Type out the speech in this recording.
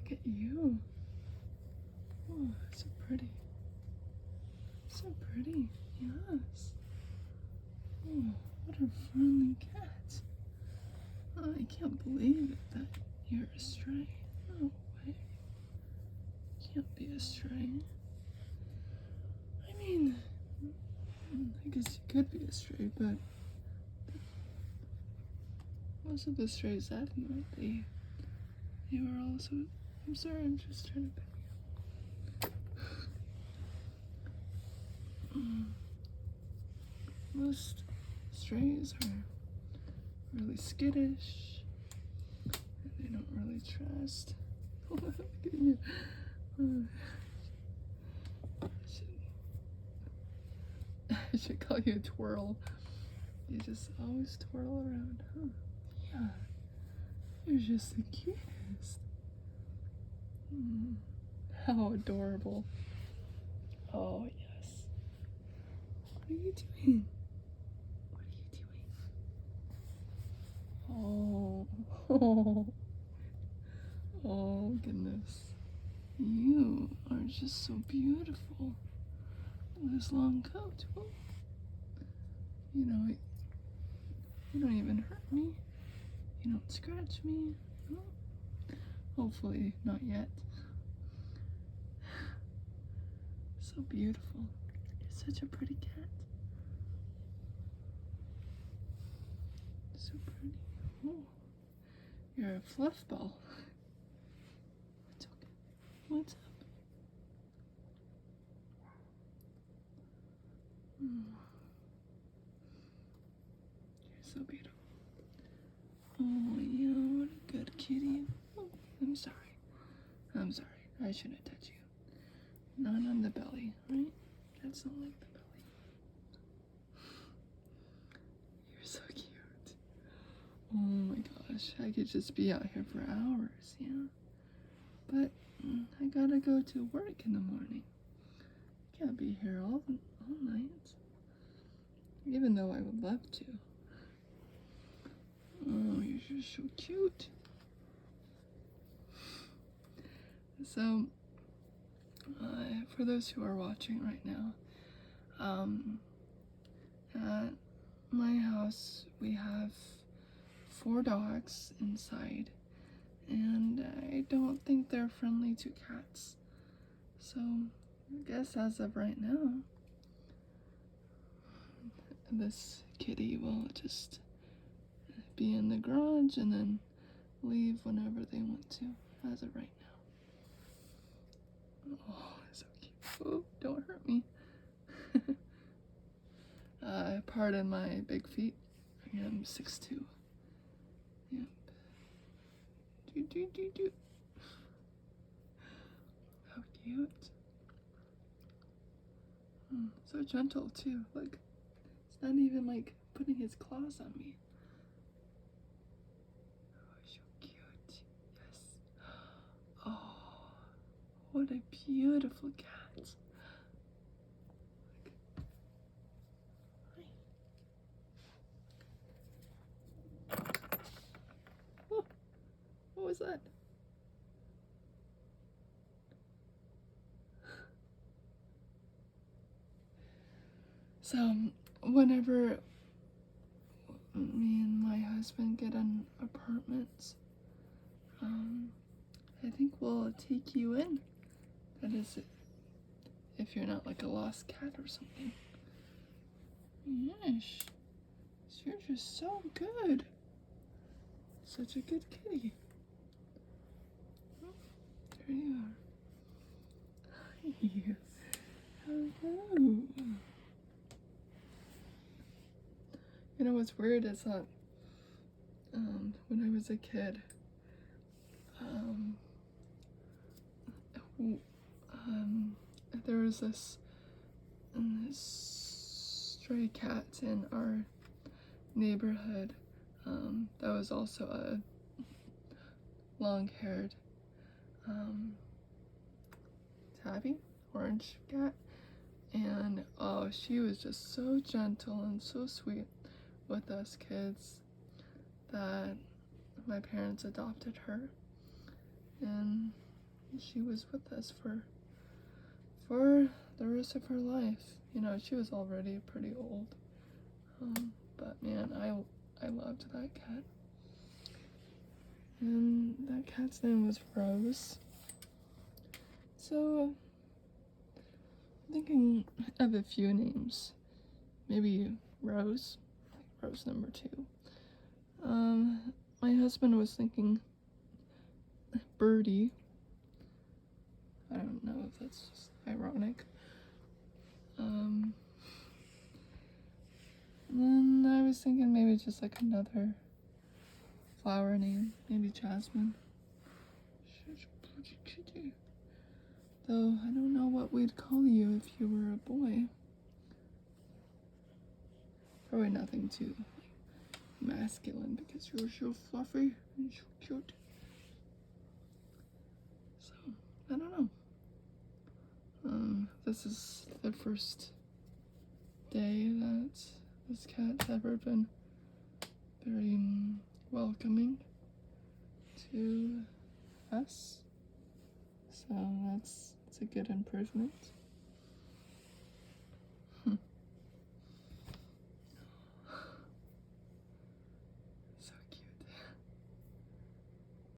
Look at you. Oh, so pretty. So pretty. Yes. Oh, what a friendly cat. Oh, I can't believe it that you're a stray. No way. Can't be a stray. I mean, I guess you could be a stray, but most of the strays I've met, they were also. I'm sorry, I'm just trying to pet you. Most strays are really skittish, and they don't really trust. Look at you. I should call you a twirl. You just always twirl around, huh? Yeah. You're just the cutest. How adorable. Oh, yes. What are you doing? What are you doing? Oh. Oh, goodness. You are just so beautiful. This long coat. Oh. You know, you don't even hurt me. You don't scratch me. Oh. Hopefully, not yet. So beautiful. You're such a pretty cat. So pretty. Oh, you're a fluff ball. It's okay. What's up? You're so beautiful. Oh, yeah, what a good kitty. Oh, I'm sorry. I'm sorry. I shouldn't touch you. Not on the belly, right? That's not like the belly. You're so cute. Oh my gosh, I could just be out here for hours, yeah. But I gotta go to work in the morning. Can't be here all night. Even though I would love to. Oh, you're just so cute. So, for those who are watching right now, at my house we have 4 dogs inside, and I don't think they're friendly to cats. So, I guess as of right now, this kitty will just be in the garage and then leave whenever they want to, as of right now. Oh, so cute. Oh, don't hurt me. Pardon my big feet. I am 6'2". Yep. Do. How cute. So gentle too. Look, it's not even like putting his claws on me. Oh, so cute. Yes. Oh, what a beautiful cat. Oh, what was that? So, whenever me and my husband get an apartment, I think we'll take you in. That is, if you're not like a lost cat or something. Yes, you're just so good. Such a good kitty. Oh, there you are. Hi. Hello. You know what's weird is that when I was a kid, there was this stray cat in our neighborhood that was also a long-haired tabby, orange cat, and oh, she was just so gentle and so sweet with us kids that my parents adopted her, and she was with us for the rest of her life. You know, she was already pretty old. But man, I loved that cat. And that cat's name was Rose. So I'm thinking of a few names. Maybe Rose, like Rose number 2. My husband was thinking Birdie. I don't know if that's just ironic. And then I was thinking maybe just like another flower name, maybe Jasmine. Such a pretty kitty. Though I don't know what we'd call you if you were a boy. Probably nothing too masculine because you're so fluffy and so cute. So, I don't know. This is the first day that this cat's ever been very welcoming to us. So that's a good improvement.